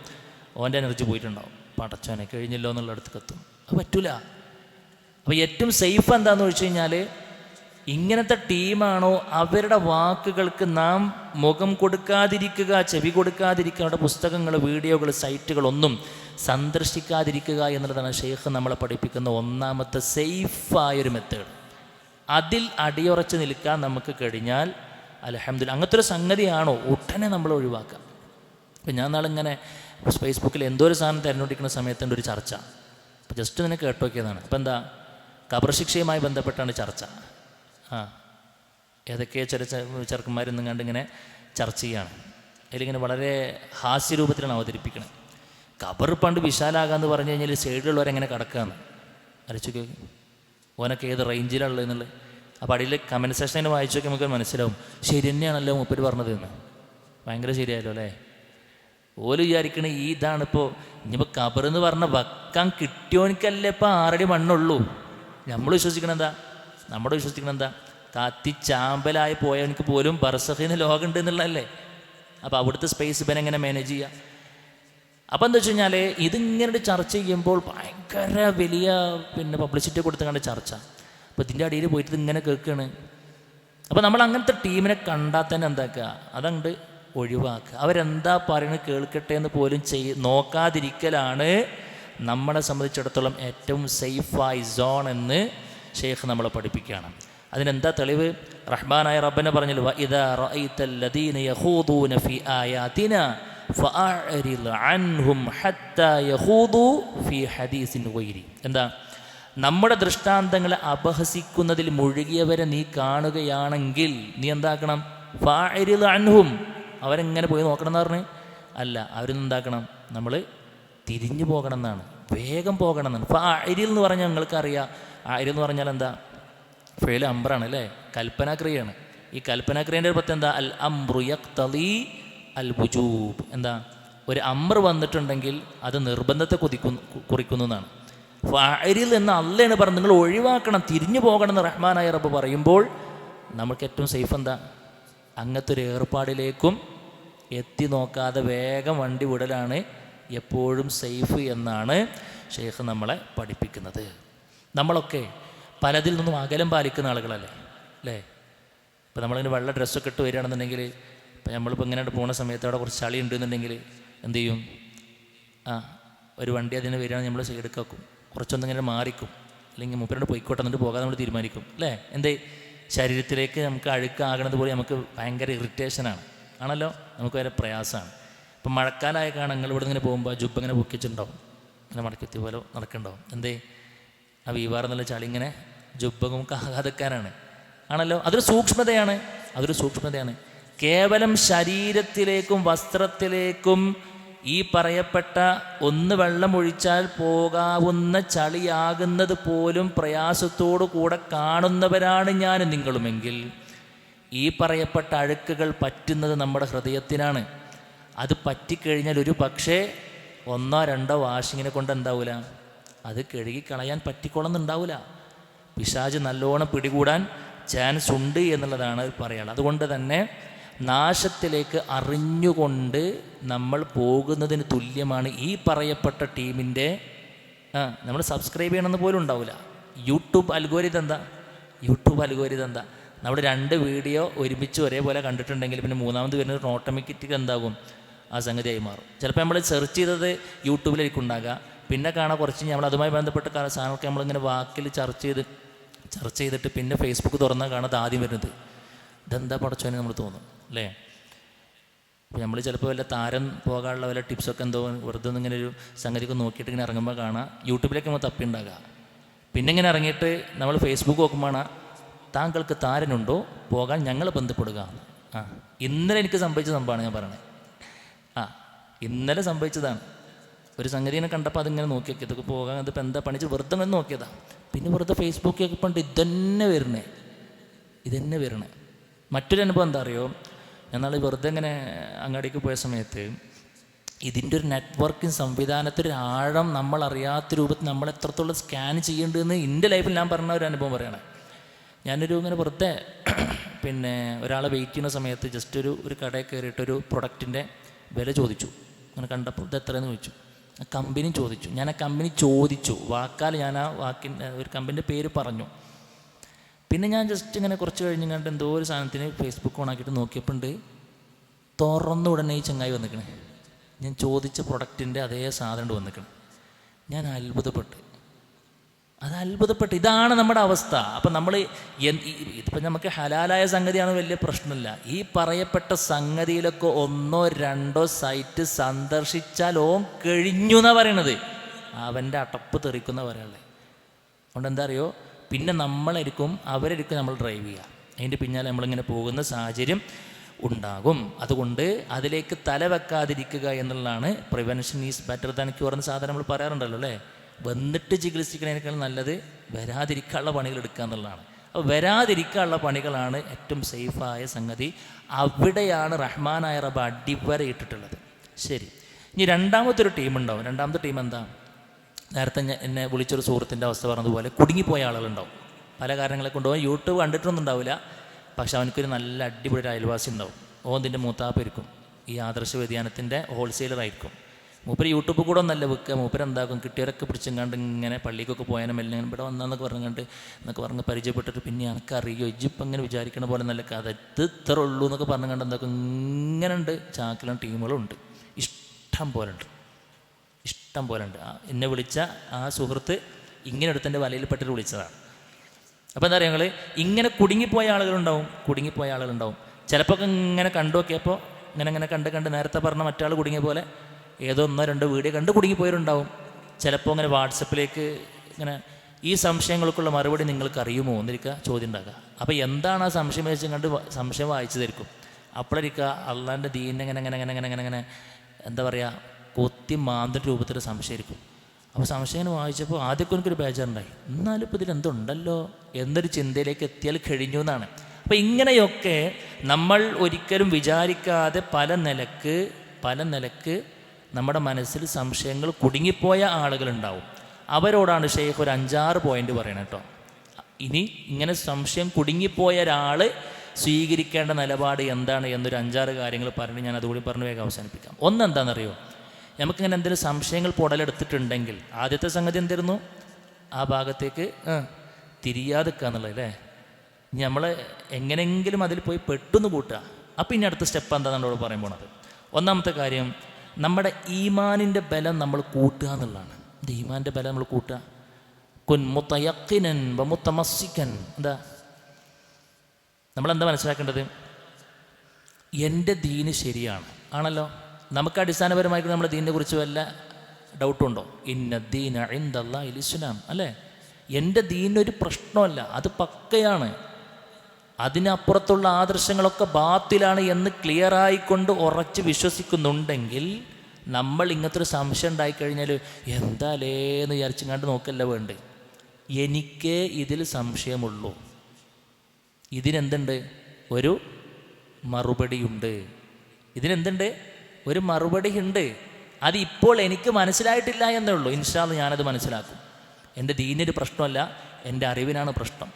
ഓൻ്റെ എനർജി പോയിട്ടുണ്ടാവും. പടച്ചോനെ കഴിഞ്ഞല്ലോ എന്നുള്ള അടുത്തേക്ക് എത്തും. അത് പറ്റൂല. അപ്പോൾ ഏറ്റവും സേഫ് എന്താണെന്ന് വെച്ച് കഴിഞ്ഞാൽ ഇങ്ങനത്തെ ടീമാണോ അവരുടെ വാക്കുകൾക്ക് നാം മുഖം കൊടുക്കാതിരിക്കുക, ചെവി കൊടുക്കാതിരിക്കുക, അവരുടെ പുസ്തകങ്ങൾ, വീഡിയോകൾ, സൈറ്റുകളൊന്നും സന്ദർശിക്കാതിരിക്കുക എന്നുള്ളതാണ് ഷെയ്ഖ് നമ്മളെ പഠിപ്പിക്കുന്ന ഒന്നാമത്തെ സേഫായൊരു മെത്തേഡ്. അതിൽ അടിയുറച്ച് നിൽക്കാൻ നമുക്ക് കഴിഞ്ഞാൽ അൽഹംദുലില്ലാഹ്. അങ്ങനത്തെ ഒരു സംഗതിയാണോ ഉടനെ നമ്മൾ ഒഴിവാക്കാം. അപ്പോൾ ഞാൻ നാളിങ്ങനെ ഫേസ്ബുക്കിൽ എന്തോ ഒരു സാധനം തിരഞ്ഞെടുക്കുന്ന സമയത്തുണ്ട് ഒരു ചർച്ച. അപ്പോൾ ജസ്റ്റ് നിന്നെ കേട്ടോക്കിയതാണ്. അപ്പോൾ എന്താ, ഖബർ ശിക്ഷയുമായി ബന്ധപ്പെട്ടാണ് ചർച്ച. ഏതൊക്കെ ചില ചെറുക്കന്മാരൊന്നും കണ്ട് ഇങ്ങനെ ചർച്ച ചെയ്യാണ്. അതിലിങ്ങനെ വളരെ ഹാസ്യരൂപത്തിലാണ് അവതരിപ്പിക്കുന്നത്. ഖബർ പണ്ട് വിശാലാകാന്ന് പറഞ്ഞു കഴിഞ്ഞാൽ സൈഡിലുള്ളവരെങ്ങനെ കിടക്കുകയെന്ന് അരച്ചു കേൾക്കും. ഓനൊക്കെ ഏത് റേഞ്ചിലുള്ളത് എന്നുള്ളത്. അപ്പോൾ അടിയിൽ കമൻറ്റ് സെക്ഷനിൽ വായിച്ചു നോക്കി നമുക്ക് മനസ്സിലാവും, ശരി തന്നെയാണല്ലോ മൂപ്പര് പറഞ്ഞത് എന്ന്. ഭയങ്കര ശരിയായല്ലോ അല്ലേ? ഓല് വിചാരിക്കണേ ഈ ഇതാണിപ്പോൾ ഇനിയിപ്പോൾ ഖബറെന്ന് പറഞ്ഞാൽ വെക്കാൻ കിട്ടിയോനിക്കല്ലേ ഇപ്പോൾ 6 അടി മണ്ണുള്ളൂ. നമ്മൾ വിശ്വസിക്കണം എന്താ, കത്തിച്ചാമ്പലായി പോയവനക്ക് പോലും ബർസഖിന് ലോകമുണ്ട് എന്നുള്ളതല്ലേ? അപ്പോൾ അവിടുത്തെ സ്പേസ് ഇവൻ എങ്ങനെ മാനേജ് ചെയ്യുക? അപ്പോൾ എന്താ വെച്ച് കഴിഞ്ഞാൽ ഇതിങ്ങനെ ചർച്ച ചെയ്യുമ്പോൾ ഭയങ്കര വലിയ പബ്ലിസിറ്റി കൊടുത്തുകൊണ്ട് ചർച്ച. അപ്പോൾ ഇതിൻ്റെ അടിയിൽ പോയിട്ട് ഇതിങ്ങനെ കേൾക്കുകയാണ്. അപ്പോൾ നമ്മൾ അങ്ങനത്തെ ടീമിനെ കണ്ടാൽ തന്നെ എന്താക്കുക, അതങ്ങോട്ട് ഒഴിവാക്കുക. അവരെന്താ പറയുന്നത് കേൾക്കട്ടെ എന്ന് പോലും നോക്കാതിരിക്കലാണ് നമ്മളെ സംബന്ധിച്ചിടത്തോളം ഏറ്റവും സേഫായി സോൺ എന്ന് ഷെയ്ഖ് നമ്മളെ പഠിപ്പിക്കുകയാണ്. അതിനെന്താ തെളിവ്? റഹ്മാനായ റബ്ബനെ പറഞ്ഞല്ലോ, വഇദാ റഅയ്തല്ലദീന യഖൂദൂന ഫീ ആയാതിനാ ഫഅഅരിദ് അൻഹും ഹത്താ യഖൂദൂ ഫീ ഹദീസിൻ ഗൈരി. എന്താ, നമ്മുടെ ദൃഷ്ടാന്തങ്ങളെ അപഹസിക്കുന്നതിൽ മുഴുകിയവരെ നീ കാണുകയാണെങ്കിൽ നീ എന്താക്കണം? ഫഅഅരിദ് അൻഹും, അവരെങ്ങനെ പോയി നോക്കണം എന്ന് പറഞ്ഞ് അല്ല, അവരെന്താക്കണം? നമ്മൾ തിരിഞ്ഞു പോകണം എന്നാണ്, വേഗം പോകണം എന്നാണ്. ഫഅഅരിദ് എന്ന് പറഞ്ഞാൽ നിങ്ങൾക്കറിയാം, ആയിരം എന്ന് പറഞ്ഞാൽ എന്താ? ഫെയിൽ അംബ്രാണ് അല്ലേ? കൽപ്പനാക്രിയയാണ്. ഈ കൽപ്പനാക്രിയൻ്റെ പത്ത് എന്താ? അൽ അംറു യഖ്തളി അൽ വുജൂബ്. എന്താ, ഒരു അമ്ര വന്നിട്ടുണ്ടെങ്കിൽ അത് നിർബന്ധത്തെ കുറിക്കുന്നു എന്നാണ്. ഫഅരിൽ എന്ന് അള്ളയാണ് പറഞ്ഞത്, നിങ്ങൾ ഒഴിവാക്കണം, തിരിഞ്ഞു പോകണം എന്ന് റഹ്മാനായ റബ്ബ് പറയുമ്പോൾ നമുക്ക് ഏറ്റവും സേഫ് എന്താ? അങ്ങനത്തെ ഒരു ഏർപ്പാടിലേക്കും എത്തി നോക്കാതെ വേഗം വണ്ടി വിടലാണ് എപ്പോഴും സേഫ് എന്നാണ് ഷെയ്ഖ് നമ്മളെ പഠിപ്പിക്കുന്നത്. നമ്മളൊക്കെ പലതിൽ നിന്നും അകലം പാലിക്കുന്ന ആളുകളല്ലേ അല്ലേ? ഇപ്പോൾ നമ്മളിങ്ങനെ വെള്ള ഡ്രസ്സൊക്കെ ഇട്ട് വരികയാണെന്നുണ്ടെങ്കിൽ, ഇപ്പോൾ നമ്മളിപ്പോൾ ഇങ്ങനെ പോകുന്ന സമയത്ത് അവിടെ കുറച്ച് ചളി ഉണ്ടെന്നുണ്ടെങ്കിൽ എന്ത് ചെയ്യും? ഒരു വണ്ടി അതിന് വരികയാണെങ്കിൽ നമ്മൾ സൈഡൊക്കെ വെക്കും, കുറച്ചൊന്നിങ്ങനെ മാറിക്കും, അല്ലെങ്കിൽ മൂപ്പരോട് പോയിക്കോട്ടെ എന്നിട്ട് പോകാൻ നമ്മൾ തീരുമാനിക്കും അല്ലേ? എന്തേ, ശരീരത്തിലേക്ക് നമുക്ക് അഴുക്കാകണത് പോലെ നമുക്ക് ഭയങ്കര ഇറിറ്റേഷനാണ് ആണല്ലോ, നമുക്ക് വളരെ പ്രയാസമാണ്. ഇപ്പം മഴക്കാലമായ കാണാൻ നിങ്ങൾ ഇവിടെ ഇങ്ങനെ പോകുമ്പോൾ ജുബ്ബ ഇങ്ങനെ പൊക്കിച്ചിട്ടുണ്ടാവും ഇങ്ങനെ മടക്കെത്തിയ പോലെ നടക്കണ്ടാവും. എന്തേ? ആ വീവാർ എന്നുള്ള ചളി ഇങ്ങനെ ജുബ്ബകും ആകാതെക്കാനാണ്. ആണല്ലോ, അതൊരു സൂക്ഷ്മതയാണ്. അതൊരു സൂക്ഷ്മതയാണ്. കേവലം ശരീരത്തിലേക്കും വസ്ത്രത്തിലേക്കും ഈ പറയപ്പെട്ട ഒന്ന് വെള്ളം ഒഴിച്ചാൽ പോകാവുന്ന ചളിയാകുന്നത് പോലും പ്രയാസത്തോടു കൂടെ കാണുന്നവരാണ് ഞാനും നിങ്ങളുമെങ്കിൽ ഈ പറയപ്പെട്ട അഴുക്കുകൾ പറ്റുന്നത് നമ്മുടെ ഹൃദയത്തിനാണ്. അത് പറ്റിക്കഴിഞ്ഞാൽ ഒരു പക്ഷേ 1-2 വാഷിങ്ങിനെ കൊണ്ട് എന്താവില്ല, അത് കഴുകിക്കളയാൻ പറ്റിക്കൊള്ളുന്നുണ്ടാവില്ല. പിശാച് നല്ലോണം പിടികൂടാൻ ചാൻസ് ഉണ്ട് എന്നുള്ളതാണ് പറയാനുള്ളത്. അതുകൊണ്ട് തന്നെ നാശത്തിലേക്ക് അറിഞ്ഞുകൊണ്ട് നമ്മൾ പോകുന്നതിന് തുല്യമാണ് ഈ പറയപ്പെട്ട ടീമിൻ്റെ നമ്മൾ സബ്സ്ക്രൈബ് ചെയ്യണമെന്ന് പോലും ഉണ്ടാവില്ല. യൂട്യൂബ് അൽഗോരിതം എന്താ? നമ്മൾ 2 വീഡിയോ ഒരുമിച്ച് ഒരേപോലെ കണ്ടിട്ടുണ്ടെങ്കിൽ പിന്നെ മൂന്നാമത് വരുന്നത് ഓട്ടോമാറ്റിക് എന്താകും, ആ സംഗതിയായി മാറും. ചിലപ്പോൾ നമ്മൾ സെർച്ച് ചെയ്തത് യൂട്യൂബിലേക്ക് ഉണ്ടാകുക, പിന്നെ കാണാൻ കുറച്ച് നമ്മൾ അതുമായി ബന്ധപ്പെട്ട സാധനങ്ങളൊക്കെ നമ്മളിങ്ങനെ വാക്കിൽ ചർച്ച ചെയ്തിട്ട് പിന്നെ ഫേസ്ബുക്ക് തുറന്നാൽ കാണാതെ ആദ്യം വരുന്നത് ഇതെന്താ പടച്ചോനെ നമ്മൾ തോന്നും അല്ലേ. അപ്പോൾ നമ്മൾ ചിലപ്പോൾ വല്ല താരം പോകാനുള്ള വല്ല ടിപ്സൊക്കെ എന്തോ വെറുതെ ഇങ്ങനെ ഒരു സംഗതിയൊക്കെ നോക്കിയിട്ട് ഇങ്ങനെ ഇറങ്ങുമ്പോൾ കാണാം യൂട്യൂബിലേക്ക് നമ്മൾ തപ്പിണ്ടാകുക. പിന്നെ ഇങ്ങനെ ഇറങ്ങിയിട്ട് നമ്മൾ ഫേസ്ബുക്ക് നോക്കുമ്പോൾ താങ്കൾക്ക് താരനുണ്ടോ, പോകാൻ ഞങ്ങൾ ബന്ധപ്പെടുക. ഇന്നലെ എനിക്ക് സംഭവിച്ച സംഭവമാണ് ഞാൻ പറയണത്. ഇന്നലെ സംഭവിച്ചതാണ്. ഒരു സംഗതിനെ കണ്ടപ്പോൾ അതിങ്ങനെ നോക്കിയൊക്കെ ഇതൊക്കെ പോകാൻ ഇതിപ്പോൾ എന്താ പണിച്ച് വെറുതെ അങ്ങനെ നോക്കിയതാണ്. പിന്നെ വെറുതെ ഫേസ്ബുക്കിൽ പണ്ട് ഇതന്നെ വരണേ. മറ്റൊരു അനുഭവം എന്താ അറിയോ, എന്നാൽ വെറുതെ ഇങ്ങനെ അങ്ങാടിക്ക് പോയ സമയത്ത് ഇതിൻ്റെ ഒരു നെറ്റ്വർക്കിംഗ് സംവിധാനത്തിൻ്റെ ആഴം നമ്മൾ അറിയാത്ത രൂപത്തിൽ നമ്മൾ എത്രത്തോളം സ്കാൻ ചെയ്യേണ്ടതെന്ന് എൻ്റെ ലൈഫിൽ ഞാൻ പറഞ്ഞ ഒരു അനുഭവം പറയണേ. ഞാനൊരു ഇങ്ങനെ വെറുതെ പിന്നെ ഒരാളെ വെയിറ്റ് ചെയ്യുന്ന സമയത്ത് ജസ്റ്റ് ഒരു കടയിൽ കയറിയിട്ടൊരു പ്രൊഡക്റ്റിൻ്റെ വില ചോദിച്ചു. അങ്ങനെ കണ്ടപ്പോൾ ഇത് എത്രയെന്ന് ചോദിച്ചു. കമ്പനി ചോദിച്ചു. ഞാൻ ആ കമ്പനി ചോദിച്ചു വാക്കാൽ, ഞാൻ ആ വാക്കിൻ്റെ ഒരു കമ്പനിൻ്റെ പേര് പറഞ്ഞു. പിന്നെ ഞാൻ ജസ്റ്റ് ഇങ്ങനെ കുറച്ച് കഴിഞ്ഞ് കണ്ട് എന്തോ ഒരു സാധനത്തിന് ഫേസ്ബുക്ക് ഓണാക്കിയിട്ട് നോക്കിയപ്പോൾ ഉണ്ട് തുറന്ന ഉടനെ ഈ ചങ്ങായി വന്നിക്കണേ. ഞാൻ ചോദിച്ച പ്രൊഡക്റ്റിൻ്റെ അതേ സാധനം വന്നിക്കണം. ഞാൻ അത്ഭുതപ്പെട്ടു. ഇതാണ് നമ്മുടെ അവസ്ഥ. അപ്പം നമ്മൾ ഇതിപ്പോൾ നമുക്ക് ഹലാലായ സംഗതിയാണ്, വലിയ പ്രശ്നമില്ല. ഈ പറയപ്പെട്ട സംഗതിയിലൊക്കെ 1-2 സൈറ്റ് സന്ദർശിച്ചാൽ ഓൻ കഴിഞ്ഞു എന്നാണ് പറയണത്. അവൻ്റെ അടപ്പ് തെറിക്കുന്ന പറയാനുള്ളത്. അതുകൊണ്ട് എന്താ അറിയോ, പിന്നെ അവരായിരിക്കും നമ്മൾ ഡ്രൈവ് ചെയ്യുക. അതിൻ്റെ പിന്നാലെ നമ്മളിങ്ങനെ പോകുന്ന സാഹചര്യം ഉണ്ടാകും. അതുകൊണ്ട് അതിലേക്ക് തല വെക്കാതിരിക്കുക എന്നുള്ളതാണ് prevention is better than cure എന്ന സാധനം നമ്മൾ പറയാറുണ്ടല്ലോ അല്ലേ. വന്നിട്ട് ചികിത്സിക്കുന്നതിനേക്കാൾ നല്ലത് വരാതിരിക്കാനുള്ള പണികൾ എടുക്കുക എന്നുള്ളതാണ്. അപ്പോൾ വരാതിരിക്കാനുള്ള പണികളാണ് ഏറ്റവും സേഫായ സംഗതി. അവിടെയാണ് റഹ്മാനായ റബ്ബ് അടിവരയിട്ടിട്ടുള്ളത്. ശരി, ഇനി രണ്ടാമത്തെ ടീമുണ്ടാവും. രണ്ടാമത്തെ ടീം എന്താ? നേരത്തെ എന്നെ വിളിച്ചൊരു സുഹൃത്തിൻ്റെ അവസ്ഥ പറഞ്ഞതുപോലെ കുടുങ്ങിപ്പോയ ആളുകളുണ്ടാവും. പല കാരണങ്ങളെ കൊണ്ടുപോകാൻ യൂട്യൂബ് കണ്ടിട്ടൊന്നും ഉണ്ടാവില്ല, പക്ഷെ അവനക്കൊരു നല്ല അടിപൊളി ഒരു അയൽവാസി ഉണ്ടാവും. ഇതിൻ്റെ മൂത്താപ്പായിരിക്കും, ഈ ആദർശ വ്യതിയാനത്തിൻ്റെ ഹോൾസെയിലറായിരിക്കും. മൂപ്പര് യൂട്യൂബ് കൂടെ ഒന്നല്ല വെക്കുക. മൂപ്പര് എന്താക്കും, കിട്ടിയവരൊക്കെ പിടിച്ചെങ്ങാണ്ട് ഇങ്ങനെ പള്ളിക്കൊക്കെ പോയാലും എല്ലാം ഇവിടെ വന്നതെന്നൊക്കെ പറഞ്ഞ് പരിചയപ്പെട്ടിട്ട് പിന്നെ എനിക്കറിയോ ഇജിപ്പം ഇങ്ങനെ വിചാരിക്കണ പോലെ നല്ല കഥ ഇത് ഇത്ര ഉള്ളൂ എന്നൊക്കെ പറഞ്ഞുകൊണ്ട് എന്താക്കും ഇങ്ങനെ ഉണ്ട്. ചാക്കിലും ടീമുകളുണ്ട്, ഇഷ്ടം പോലെ ഉണ്ട്. എന്നെ വിളിച്ച ആ സുഹൃത്ത് ഇങ്ങനെ എടുത്തെൻ്റെ വലയിൽപ്പെട്ടിട്ട് വിളിച്ചതാണ്. അപ്പോൾ എന്താ പറയുക, ഞങ്ങൾ ഇങ്ങനെ കുടുങ്ങിപ്പോയ ആളുകളുണ്ടാവും. ചിലപ്പോൾ ഇങ്ങനെ കണ്ടു നോക്കിയപ്പോൾ ഇങ്ങനെ കണ്ട് നേരത്തെ പറഞ്ഞ മറ്റാൾ കുടുങ്ങിയ പോലെ ഏതോ 1-2 വീഡിയോ കണ്ട് കുടുങ്ങിപ്പോയവരുണ്ടാവും. ചിലപ്പോൾ ഇങ്ങനെ വാട്സപ്പിലേക്ക് ഇങ്ങനെ ഈ സംശയങ്ങൾക്കുള്ള മറുപടി നിങ്ങൾക്ക് അറിയുമോ എന്നിരിക്കുക ചോദ്യം ഉണ്ടാക്കുക. അപ്പോൾ എന്താണ് ആ സംശയം വെച്ച് കണ്ട് സംശയം വായിച്ചു തരിക്കും. അപ്പോഴായിരിക്കുക അള്ളാൻ്റെ ദീനിനെ ഇങ്ങനെ എന്താ പറയുക കൊത്തി മാന്തിൻ്റെ രൂപത്തിൽ സംശയമായിരിക്കും. അപ്പോൾ സംശയം ഇങ്ങനെ വായിച്ചപ്പോൾ ആദ്യമൊക്കെ എനിക്കൊരു ബേജാറുണ്ടായി, എന്നാലും ഇപ്പോൾ ഇതിലെന്തുണ്ടല്ലോ എന്നൊരു ചിന്തയിലേക്ക് എത്തിയാൽ കഴിഞ്ഞു എന്നാണ്. അപ്പോൾ ഇങ്ങനെയൊക്കെ നമ്മൾ ഒരിക്കലും വിചാരിക്കാതെ പല നിലക്ക് നമ്മുടെ മനസ്സിൽ സംശയങ്ങൾ കുടുങ്ങിപ്പോയ ആളുകളുണ്ടാവും. അവരോടാണ് ഷെയ്ഖ് ഒരു 5-6 പോയിന്റ് പറയണം കേട്ടോ. ഇനി ഇങ്ങനെ സംശയം കുടുങ്ങിപ്പോയ ഒരാൾ സ്വീകരിക്കേണ്ട നിലപാട് എന്താണ് എന്നൊരു 5-6 കാര്യങ്ങൾ പറഞ്ഞ് ഞാൻ അതുകൂടി പറഞ്ഞ് വേഗം അവസാനിപ്പിക്കാം. ഒന്നെന്താണെന്നറിയോ, നമുക്കിങ്ങനെ എന്തെങ്കിലും സംശയങ്ങൾ പുടലെടുത്തിട്ടുണ്ടെങ്കിൽ ആദ്യത്തെ സംഗതി എന്തായിരുന്നു, ആ ഭാഗത്തേക്ക് തിരിയാതിക്കുക എന്നുള്ളത് അല്ലേ. നമ്മൾ എങ്ങനെയെങ്കിലും അതിൽ പോയി പെട്ടെന്ന് കൂട്ടുക. അപ്പം ഇനി അടുത്ത സ്റ്റെപ്പ് എന്താണെന്ന് നമ്മളോട് പറയാൻ പോണത്. ഒന്നാമത്തെ കാര്യം, നമ്മുടെ ഈമാനിൻ്റെ ബലം നമ്മൾ കൂട്ടുക എന്നുള്ളതാണ്. ഇത് ഈമാനിൻ്റെ ബലം നമ്മൾ കൂട്ടുക. കുൻ മുതയഖിനൻ വ മുതമസ്സികൻ. എന്താ നമ്മളെന്താ മനസ്സിലാക്കേണ്ടത്? എൻ്റെ ദീന് ശരിയാണ് ആണല്ലോ. നമുക്ക് അടിസ്ഥാനപരമായിട്ട് നമ്മുടെ ദീനിനെ കുറിച്ച് വല്ല ഡൗട്ടുണ്ടോ? ഇന്നദ്ദീന ഇൻദല്ലാഹിൽ ഇസ്ലാം, അല്ലേ? എൻ്റെ ദീനൊരു പ്രശ്നമല്ല, അത് പക്കയാണ്. അതിനപ്പുറത്തുള്ള ആദർശങ്ങളൊക്കെ ബാത്തിലാണ് എന്ന് ക്ലിയറായിക്കൊണ്ട് ഉറച്ച് വിശ്വസിക്കുന്നുണ്ടെങ്കിൽ നമ്മൾ ഇങ്ങനത്തെ ഒരു സംശയം ഉണ്ടായിക്കഴിഞ്ഞാൽ എന്താലേന്ന് വിചാരിച്ചിങ്ങാണ്ട് നോക്കല്ല വേണ്ടേ. എനിക്ക് ഇതിൽ സംശയമുള്ളൂ, ഇതിനെന്തുണ്ട്? ഒരു മറുപടിയുണ്ട്. ഇതിനെന്തുണ്ട്? ഒരു മറുപടി ഉണ്ട്. അത് ഇപ്പോൾ എനിക്ക് മനസ്സിലായിട്ടില്ല എന്നേ ഉള്ളൂ. ഇൻഷാ അല്ലാഹ് ഞാനത് മനസ്സിലാക്കും. എൻ്റെ ദീനൊരു പ്രശ്നമല്ല, എൻ്റെ അറിവിനാണ് പ്രശ്നം.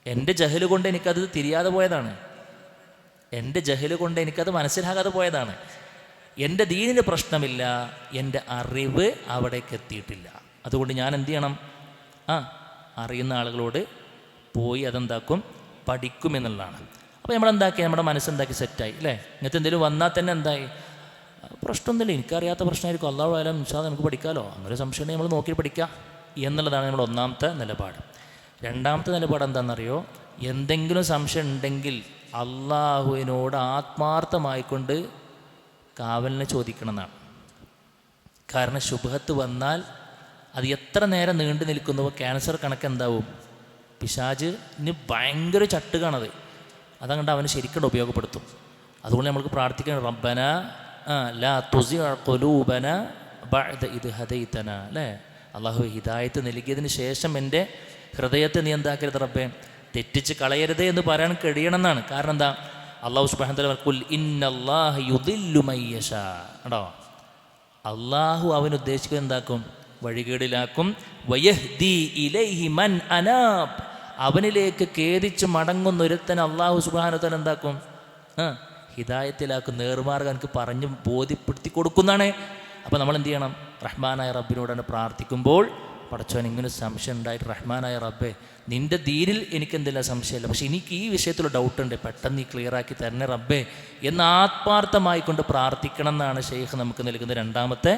എൻ്റെ ജഹല് കൊണ്ട് എനിക്കത് തിരിയാതെ പോയതാണ്. എൻ്റെ ജഹല് കൊണ്ട് എനിക്കത് മനസ്സിലാകാതെ പോയതാണ്. എൻ്റെ ദീനിന് പ്രശ്നമില്ല, എൻ്റെ അറിവ് അവിടേക്ക് എത്തിയിട്ടില്ല. അതുകൊണ്ട് ഞാൻ എന്ത് ചെയ്യണം? അറിയുന്ന ആളുകളോട് പോയി അതെന്താക്കും? പഠിക്കും എന്നുള്ളതാണ്. അപ്പോൾ നമ്മളെന്താക്കി? നമ്മുടെ മനസ്സെന്താക്കി? സെറ്റായി, അല്ലേ? ഇങ്ങനത്തെ എന്തെങ്കിലും വന്നാൽ തന്നെ എന്തായി? പ്രശ്നമൊന്നുമില്ല, എനിക്കറിയാത്ത പ്രശ്നമായിരിക്കും, അല്ലാഹു ആലം, ഇൻഷാ അല്ലാഹ് നമുക്ക് പഠിക്കാമല്ലോ, അങ്ങനെ സംശയം ഉണ്ടെങ്കിൽ നമ്മൾ നോക്കി പഠിക്കാം എന്നുള്ളതാണ് നമ്മുടെ ഒന്നാമത്തെ നിലപാട്. രണ്ടാമത്തെ നിലപാട് എന്താണെന്നറിയോ? എന്തെങ്കിലും സംശയം ഉണ്ടെങ്കിൽ അള്ളാഹുവിനോട് ആത്മാർത്ഥമായിക്കൊണ്ട് കാവലിനെ ചോദിക്കണം എന്നാണ്. കാരണം ശുബ്ഹത്ത് വന്നാൽ അത് എത്ര നേരം നീണ്ടു നിൽക്കുന്നുവോ ക്യാൻസർ കണക്ക് എന്താവും? പിശാചിന് ഭയങ്കര ചട്ടുകാണത്. അതങ്ങണ്ട് അവന് ശരിക്കും ഉപയോഗപ്പെടുത്തും. അതുകൊണ്ട് നമ്മൾക്ക് പ്രാർത്ഥിക്കണം, റബ്ബന ലാ തുസിഅ ഖുലൂബന ബഅദ ഇദ് ഹദൈതന, അല്ലേ? അള്ളാഹു ഹിദായത്ത് നൽകിയതിന് ശേഷം എൻ്റെ ഹൃദയത്തെ നീ എന്താക്കരുത് റബ്ബേ, തെറ്റിച്ച് കളയരുതേ എന്ന് പറയാൻ കഴിയണമെന്നാണ്. കാരണം എന്താ? അള്ളാഹു സുബ്ഹാനഹു വ തആല ഖുൽ ഇന്നല്ലാഹ യുദില്ലു മൻ യശാ, കേട്ടോ? അള്ളാഹു അവൻ ഉദ്ദേശിക്കുന്നത് എന്താക്കും? വഴികേടിലാക്കും. വയഹ്ദി ഇലൈഹി മൻ അനാബ്, അവനിലേക്ക് ഖേദിച്ച് മടങ്ങുന്ന ഒരുത്തൻ അള്ളാഹു സുബ്ഹാനഹു വ തആല എന്താക്കും? ഹിദായത്തിലാക്കും, നേർമാർഗ്ഗം എനിക്ക് പറഞ്ഞ് ബോധ്യപ്പെടുത്തി കൊടുക്കുന്നതാണ്. അപ്പോൾ നമ്മൾ എന്ത് ചെയ്യണം? റഹ്മാനായ റബ്ബിനോടാണ് പ്രാർത്ഥിക്കുമ്പോൾ, പടച്ചോൻ ഇങ്ങനെ സംശയം ഉണ്ടായിട്ട് റഹ്മാനായ റബ്ബേ നിൻ്റെ ദീനിൽ എനിക്കെന്തെല്ലാം സംശയമില്ല, പക്ഷെ എനിക്ക് ഈ വിഷയത്തിൽ ഡൗട്ടുണ്ട്, പെട്ടെന്ന് നീ ക്ലിയറാക്കി തരണേ റബ്ബേ എന്ന് ആത്മാർത്ഥമായി കൊണ്ട് പ്രാർത്ഥിക്കണം എന്നാണ് ഷെയ്ഖ് നമുക്ക് നൽകുന്ന രണ്ടാമത്തെ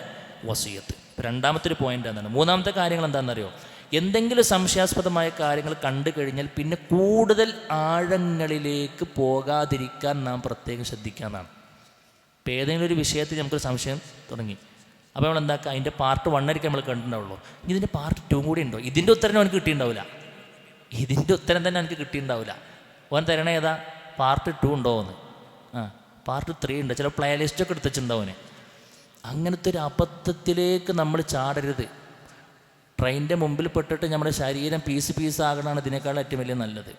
വസിയത്ത്. രണ്ടാമത്തെ ഒരു പോയിന്റ് എന്താണ്? മൂന്നാമത്തെ കാര്യങ്ങൾ എന്താണെന്നറിയോ? എന്തെങ്കിലും സംശയാസ്പദമായ കാര്യങ്ങൾ കണ്ടു കഴിഞ്ഞാൽ പിന്നെ കൂടുതൽ ആഴങ്ങളിലേക്ക് പോകാതിരിക്കാൻ നാം പ്രത്യേകം ശ്രദ്ധിക്കാമെന്നാണ്. ഇപ്പോൾ ഏതെങ്കിലും ഒരു വിഷയത്തിൽ നമുക്കൊരു സംശയം തുടങ്ങി, അപ്പോൾ നമ്മൾ എന്താക്കുക? അതിൻ്റെ പാർട്ട് 1 ആയിരിക്കും നമ്മൾ കണ്ടിട്ടുണ്ടാവുള്ളൂ. ഇനി ഇതിൻ്റെ പാർട്ട് 2 കൂടി ഉണ്ടോ? ഇതിൻ്റെ ഉത്തരം അവനക്ക് കിട്ടിയിട്ടുണ്ടാവില്ല, ഇതിൻ്റെ ഉത്തരം തന്നെ എനിക്ക് കിട്ടിയിട്ടുണ്ടാവില്ല. ഓൻ തരണേ ഏതാ? പാർട്ട് 2 ഉണ്ടോ എന്ന്. പാർട്ട് 3 ഉണ്ട്, ചില പ്ലേ ലിസ്റ്റൊക്കെ എടുത്തിട്ടുണ്ടാവും അവന്. അങ്ങനത്തെ ഒരു അബദ്ധത്തിലേക്ക് നമ്മൾ ചാടരുത്. ട്രെയിനിൻ്റെ മുമ്പിൽ പെട്ടിട്ട് നമ്മുടെ ശരീരം പീസാകണമാണ് ഇതിനേക്കാൾ ഏറ്റവും വലിയ നല്ലത്.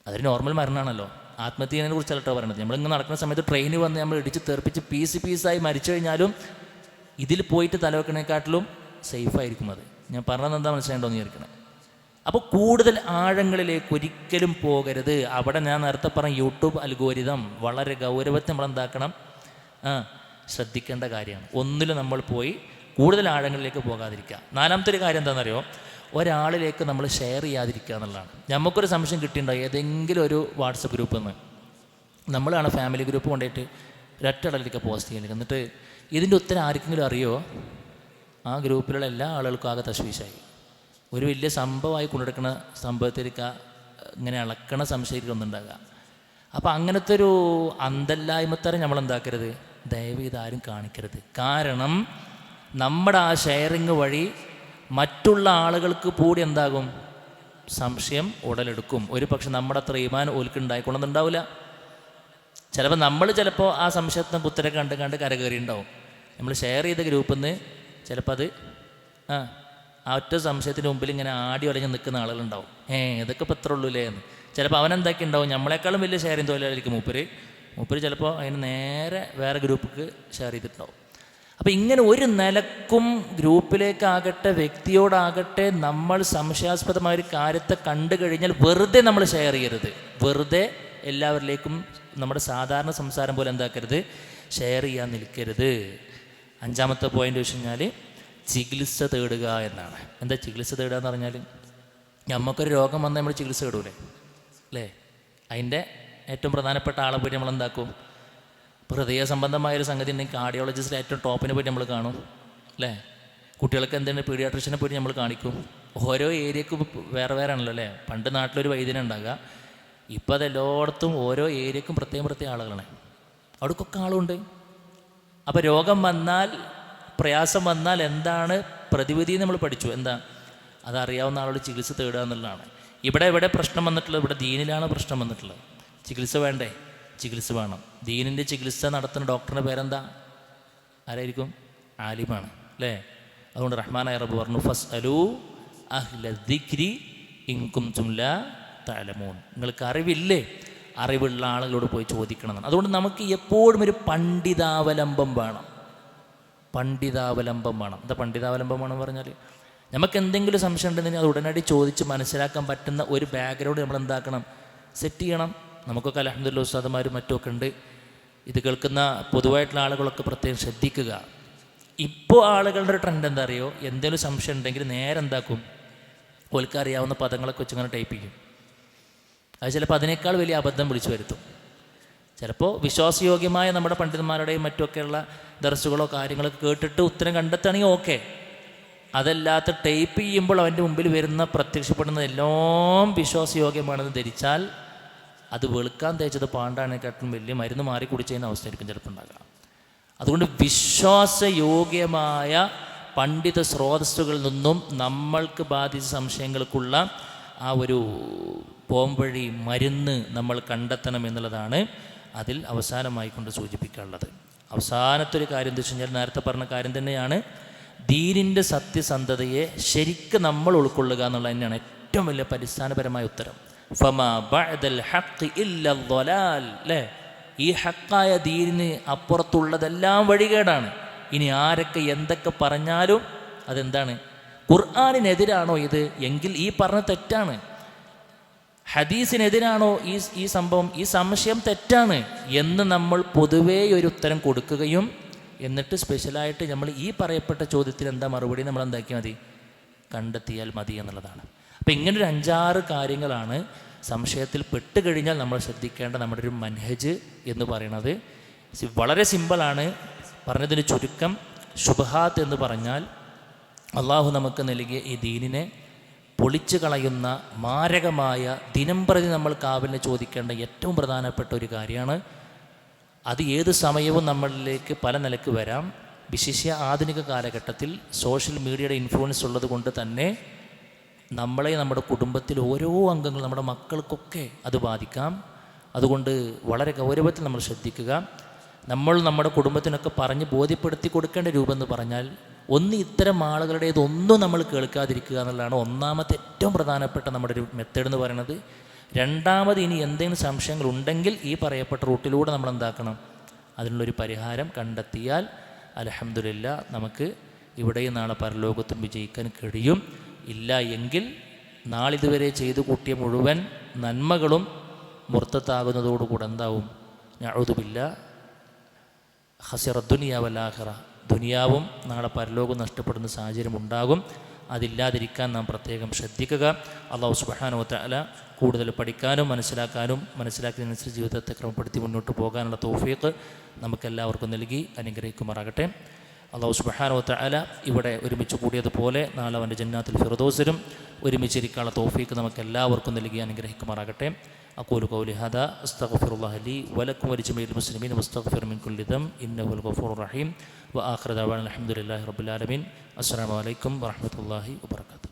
അതൊരു നോർമൽ മരണമാണല്ലോ. ആത്മഹത്യനെ കുറിച്ചല്ലോ പറയണത്. നമ്മളിങ്ങനെ നടക്കുന്ന സമയത്ത് ട്രെയിന് വന്ന് നമ്മൾ ഇടിച്ച് തെറിപ്പിച്ച് പീസായി മരിച്ചു കഴിഞ്ഞാലും ഇതിൽ പോയിട്ട് തലവെക്കണേക്കാട്ടിലും സേഫായിരിക്കും. അത് ഞാൻ പറഞ്ഞത് എന്താ മനസ്സിലായിട്ടോന്ന് വിചാരിക്കണേ. അപ്പോൾ കൂടുതൽ ആഴങ്ങളിലേക്ക് ഒരിക്കലും പോകരുത്. അവിടെ ഞാൻ നേരത്തെ പറഞ്ഞ യൂട്യൂബ് അൽഗോരിതം വളരെ ഗൗരവത്തിൽ നമ്മളെന്താക്കണം? ശ്രദ്ധിക്കേണ്ട കാര്യമാണ്. ഒന്നിലും നമ്മൾ പോയി കൂടുതൽ ആഴങ്ങളിലേക്ക് പോകാതിരിക്കുക. നാലാമത്തെ ഒരു കാര്യം എന്താണെന്നറിയോ? ഒരാളിലേക്ക് നമ്മൾ ഷെയർ ചെയ്യാതിരിക്കുക എന്നുള്ളതാണ്. നമുക്കൊരു സംശയം കിട്ടിയിട്ടുണ്ടാവും ഏതെങ്കിലും ഒരു വാട്സപ്പ് ഗ്രൂപ്പിൽ നിന്ന്. നമ്മളാണ് ഫാമിലി ഗ്രൂപ്പ് കൊണ്ടുപോയിട്ട് ഒരൊറ്റടലിലേക്ക് പോസ്റ്റ് ചെയ്യുന്നത്. എന്നിട്ട് ഇതിൻ്റെ ഉത്തരം ആർക്കെങ്കിലും അറിയോ? ആ ഗ്രൂപ്പിലുള്ള എല്ലാ ആളുകൾക്കും ആകെ തശ്വീശായി. ഒരു വലിയ സംഭവമായി കൊണ്ടെടുക്കുന്ന സംഭവത്തിലേക്ക് ഇങ്ങനെ ഇളക്കണ സംശയത്തിൽ ഒന്നുണ്ടാകുക. അപ്പോൾ അങ്ങനത്തെ ഒരു അന്തല്ലായ്മത്തരം നമ്മളെന്താക്കരുത്? ദയവ് ഇതാരും കാണിക്കരുത്. കാരണം നമ്മുടെ ആ ഷെയറിങ് വഴി മറ്റുള്ള ആളുകൾക്ക് കൂടി എന്താകും? സംശയം ഉടലെടുക്കും. ഒരു പക്ഷെ നമ്മുടെ അത്ര ഈമാൻ ഓൽക്കുണ്ടായിക്കൊള്ളുന്നുണ്ടാവില്ല. ചിലപ്പോൾ ആ സംശയത്തിന് ഉത്തരം കണ്ട് കരകയറിയുണ്ടാവും. നമ്മൾ ഷെയർ ചെയ്ത ഗ്രൂപ്പിൽ നിന്ന് ചിലപ്പോൾ അത് ആ ഒറ്റ സംശയത്തിന് മുമ്പിൽ ഇങ്ങനെ ആടി ഒലഞ്ഞ് നിൽക്കുന്ന ആളുകളുണ്ടാവും. ഇതൊക്കെ ഇപ്പോൾ എത്ര ഉള്ളൂല്ലേ എന്ന്. ചിലപ്പോൾ അവനെന്താക്കി ഉണ്ടാവും? നമ്മളെക്കാളും വലിയ ഷെയറിങ് തൊഴിലായിരിക്കും മൂപ്പര് ചിലപ്പോൾ അതിന് നേരെ വേറെ ഗ്രൂപ്പിക്ക് ഷെയർ ചെയ്തിട്ടുണ്ടാവും. അപ്പോൾ ഇങ്ങനെ ഒരു നിലക്കും ഗ്രൂപ്പിലേക്കാകട്ടെ വ്യക്തിയോടാകട്ടെ നമ്മൾ സംശയാസ്പദമായ ഒരു കാര്യത്തെ കണ്ടു കഴിഞ്ഞാൽ വെറുതെ നമ്മൾ ഷെയർ ചെയ്യരുത്. വെറുതെ എല്ലാവരിലേക്കും നമ്മുടെ സാധാരണ സംസാരം പോലെ എന്താക്കരുത്? ഷെയർ ചെയ്യാൻ നിൽക്കരുത്. അഞ്ചാമത്തെ പോയിന്റ് വെച്ച് കഴിഞ്ഞാൽ ചികിത്സ തേടുക എന്നാണ്. എന്താ ചികിത്സ തേടുക എന്ന് പറഞ്ഞാൽ, നമുക്കൊരു രോഗം വന്നാൽ നമ്മൾ ചികിത്സ തേടൂലേ? അല്ലേ? അതിൻ്റെ ഏറ്റവും പ്രധാനപ്പെട്ട ആളെ പോയി നമ്മൾ എന്താക്കും? ഹൃദയ സംബന്ധമായൊരു സംഗതി ഉണ്ടെങ്കിൽ കാർഡിയോളജിസ്റ്റിൽ ഏറ്റവും ടോപ്പിനെ പോയിട്ട് നമ്മൾ കാണും, അല്ലേ? കുട്ടികൾക്ക് എന്തെങ്കിലും പീഡിയാട്രിഷനെ പോയിട്ട് നമ്മൾ കാണിക്കും. ഓരോ ഏരിയക്കും വേറെ ആണല്ലോ, അല്ലേ? പണ്ട് നാട്ടിലൊരു വൈദ്യനുണ്ടാകുക, ഇപ്പോൾ അതെല്ലായിടത്തും ഓരോ ഏരിയക്കും പ്രത്യേകം ആളുകളാണ്. അവിടേക്കൊക്കെ ആളുണ്ട്. അപ്പോൾ രോഗം വന്നാൽ പ്രയാസം വന്നാൽ എന്താണ് പ്രതിവിധി നമ്മൾ പഠിച്ചു. എന്താ? അതറിയാവുന്ന ആളോട് ചികിത്സ തേടുക എന്നുള്ളതാണ്. ഇവിടെ പ്രശ്നം വന്നിട്ടുള്ളത്, ഇവിടെ ദീനിലാണ് പ്രശ്നം വന്നിട്ടുള്ളത്. ചികിത്സ വേണ്ടേ? ചികിത്സ വേണം. ദീനിൻ്റെ ചികിത്സ നടത്തുന്ന ഡോക്ടറിൻ്റെ പേരെന്താ? ആരായിരിക്കും? ആലിമാണ് അല്ലേ? അതുകൊണ്ട് റഹ്മാനായ റബ്ബ് പറഞ്ഞു, ഫസ്അലൂ അഹ്ല ദിക്രി ഇൻ കുൻതും ലാ തഅലമൂൻ. നിങ്ങൾക്ക് അറിവില്ലേ? അറിവുള്ള ആളുകളോട് പോയി ചോദിക്കണം എന്നാണ്. അതുകൊണ്ട് നമുക്ക് എപ്പോഴും ഒരു പണ്ഡിതാവലംബം വേണം. പണ്ഡിതാവലംബം വേണം. എന്താ പണ്ഡിതാവലംബം വേണമെന്ന് പറഞ്ഞാൽ, നമുക്ക് എന്തെങ്കിലും സംശയം ഉണ്ടെങ്കിൽ അത് ഉടനടി ചോദിച്ച് മനസ്സിലാക്കാൻ പറ്റുന്ന ഒരു ബാക്ക്ഗ്രൗണ്ട് നമ്മൾ എന്താക്കണം? സെറ്റ് ചെയ്യണം. നമുക്കൊക്കെ അൽഹംദുലില്ലാഹ് ഉസ്താദുമാരും മറ്റുമൊക്കെ ഉണ്ട്. ഇത് കേൾക്കുന്ന പൊതുവായിട്ടുള്ള ആളുകളൊക്കെ പ്രത്യേകം ശ്രദ്ധിക്കുക. ഇപ്പോൾ ആളുകളുടെ ഒരു ട്രെൻഡ് എന്താ അറിയോ? എന്തെങ്കിലും സംശയം ഉണ്ടെങ്കിൽ നേരെ എന്താക്കും? ഓൽക്ക് അറിയാവുന്ന പദങ്ങളൊക്കെ വെച്ച് ഇങ്ങനെ ടൈപ്പ് ചെയ്യും. അത് ചിലപ്പോൾ അതിനേക്കാൾ വലിയ അബദ്ധം വിളിച്ചു വരുത്തും. ചിലപ്പോൾ വിശ്വാസയോഗ്യമായ നമ്മുടെ പണ്ഡിതന്മാരുടെയും മറ്റുമൊക്കെയുള്ള ദർസുകളോ കാര്യങ്ങളൊക്കെ കേട്ടിട്ട് ഉത്തരം കണ്ടെത്തുകയാണെങ്കിൽ ഓക്കെ. അതല്ലാത്ത ടൈപ്പ് ചെയ്യുമ്പോൾ അവൻ്റെ മുമ്പിൽ വരുന്ന പ്രത്യക്ഷപ്പെടുന്ന എല്ലാം വിശ്വാസയോഗ്യമാണെന്ന് ധരിച്ചാൽ അത് വെളുക്കാൻ തേച്ചത് പാണ്ടാണെക്കാട്ടും വലിയ മരുന്ന് മാറി കുടിച്ചതിന് അവസ്ഥയായിരിക്കും ചിലപ്പോൾ ഉണ്ടാകുക. അതുകൊണ്ട് വിശ്വാസയോഗ്യമായ പണ്ഡിത സ്രോതസ്സുകളിൽ നിന്നും നമ്മൾക്ക് ബാധിച്ച സംശയങ്ങൾക്കുള്ള ആ ഒരു പോംവഴി മരുന്ന് നമ്മൾ കണ്ടെത്തണം എന്നുള്ളതാണ് അതിൽ അവസാനമായി കൊണ്ട് സൂചിപ്പിക്കാനുള്ളത്. അവസാനത്തെ ഒരു കാര്യം എന്താ വെച്ച് കഴിഞ്ഞാൽ, നേരത്തെ പറഞ്ഞ കാര്യം തന്നെയാണ്, ദീനിൻ്റെ സത്യസന്ധതയെ ശരിക്കും നമ്മൾ ഉൾക്കൊള്ളുക എന്നുള്ളത് തന്നെയാണ് ഏറ്റവും വലിയ അടിസ്ഥാനപരമായ ഉത്തരം. ഫമാ ബഅദൽ ഹഖ് ഇല്ല ളലാൽ. അല്ലേ? ഈ ഹക്കായ ദീനിന് അപ്പുറത്തുള്ളതെല്ലാം വഴികേടാണ്. ഇനി ആരൊക്കെ എന്തൊക്കെ പറഞ്ഞാലും അതെന്താണ്? ഖുർആനിനെതിരാണോ ഇത്? എങ്കിൽ ഈ പറഞ്ഞ തെറ്റാണ്. ഹദീസിനെതിരാണോ ഈ സംഭവം, ഈ സംശയം തെറ്റാണ് എന്ന് നമ്മൾ പൊതുവേ ഒരു ഉത്തരം കൊടുക്കുകയും എന്നിട്ട് സ്പെഷ്യലായിട്ട് നമ്മൾ ഈ പറയപ്പെട്ട ചോദ്യത്തിന് എന്താ മറുപടി നമ്മൾ എന്താക്കിയാൽ മതി? കണ്ടെത്തിയാൽ മതി എന്നുള്ളതാണ്. അപ്പോൾ ഇങ്ങനൊരു 5-6 കാര്യങ്ങളാണ് സംശയത്തിൽ പെട്ടുകഴിഞ്ഞാൽ നമ്മൾ ശ്രദ്ധിക്കേണ്ട നമ്മുടെ ഒരു മൻഹജ് എന്ന് പറയുന്നത്. വളരെ സിമ്പിളാണ്. പറഞ്ഞതിന് ചുരുക്കം, ശുബ്ഹാത്ത് എന്ന് പറഞ്ഞാൽ അള്ളാഹു നമുക്ക് നൽകിയ ഈ ദീനിനെ പൊളിച്ചു കളയുന്ന മാരകമായ, ദിനംപ്രതി നമ്മൾ കാവലിനെ ചോദിക്കേണ്ട ഏറ്റവും പ്രധാനപ്പെട്ട ഒരു കാര്യമാണ്. അത് ഏത് സമയവും നമ്മളിലേക്ക് പല നിലക്ക് വരാം. വിശിഷ്യ ആധുനിക കാലഘട്ടത്തിൽ സോഷ്യൽ മീഡിയയുടെ ഇൻഫ്ലുവൻസ് ഉള്ളത് കൊണ്ട് തന്നെ നമ്മളെ, നമ്മുടെ കുടുംബത്തിൽ ഓരോ അംഗങ്ങൾ, നമ്മുടെ മക്കൾക്കൊക്കെ അത് ബാധിക്കാം. അതുകൊണ്ട് വളരെ ഗൗരവത്തിൽ നമ്മൾ ശ്രദ്ധിക്കുക. നമ്മൾ നമ്മുടെ കുടുംബത്തിനൊക്കെ പറഞ്ഞ് ബോധ്യപ്പെടുത്തി കൊടുക്കേണ്ട രൂപം എന്ന് പറഞ്ഞാൽ, ഒന്ന് ഇത്തരം ആളുകളുടേതൊന്നും നമ്മൾ കേൾക്കാതിരിക്കുക എന്നുള്ളതാണ് ഒന്നാമത്തെ ഏറ്റവും പ്രധാനപ്പെട്ട നമ്മുടെ ഒരു മെത്തേഡ് എന്ന് പറയുന്നത്. രണ്ടാമത്, ഇനി എന്തെങ്കിലും സംശയങ്ങൾ ഉണ്ടെങ്കിൽ ഈ പറയപ്പെട്ട റൂട്ടിലൂടെ നമ്മൾ എന്താക്കണം? അതിനുള്ളൊരു പരിഹാരം കണ്ടെത്തിയാൽ അൽഹംദുലില്ലാഹ് നമുക്ക് ഇവിടെയും നാളെ പരലോകത്തും വിജയിക്കാൻ കഴിയും. ഇല്ല എങ്കിൽ നാളിതുവരെ ചെയ്തു കൂട്ടിയ മുഴുവൻ നന്മകളും മുർത്തത്താകുന്നതോടുകൂടെ എന്താവും? നഊദു ബില്ലാഹ് ഖസിറ ദുനിയ വൽ ആഖിറ. ദുനിയാവും നാളെ പരലോകം നഷ്ടപ്പെടുന്ന സാഹചര്യം ഉണ്ടാകും. അതില്ലാതിരിക്കാൻ നാം പ്രത്യേകം ശ്രദ്ധിക്കുക. അല്ലാഹു സുബ്ഹാനഹു വ തആല കൂടുതൽ പഠിക്കാനും മനസ്സിലാക്കിയതിനനുസരിച്ച് ജീവിതത്തെ ക്രമപ്പെടുത്തി മുന്നോട്ട് പോകാനുള്ള തൗഫീഖ് നമുക്കെല്ലാവർക്കും നൽകി അനുഗ്രഹിക്കുമാറാകട്ടെ. അല്ലാഹു സുബ്ഹാനഹു വ തആല ഇവിടെ ഒരുമിച്ച് കൂടിയതുപോലെ നാളെ അവൻ്റെ ജന്നാത്തുൽ ഫിർദൗസിലും ഒരുമിച്ചിരിക്കാനുള്ള തൗഫീഖ് നമുക്കെല്ലാവർക്കും നൽകി അനുഗ്രഹിക്കുമാറാകട്ടെ. أقول قولي هذا أستغفر الله لي ولكم ولجميع المسلمين واستغفر من كل ذنب إنه هو الغفور الرحيم وآخر دعوانا الحمد لله رب العالمين. السلام عليكم ورحمة الله وبركاته.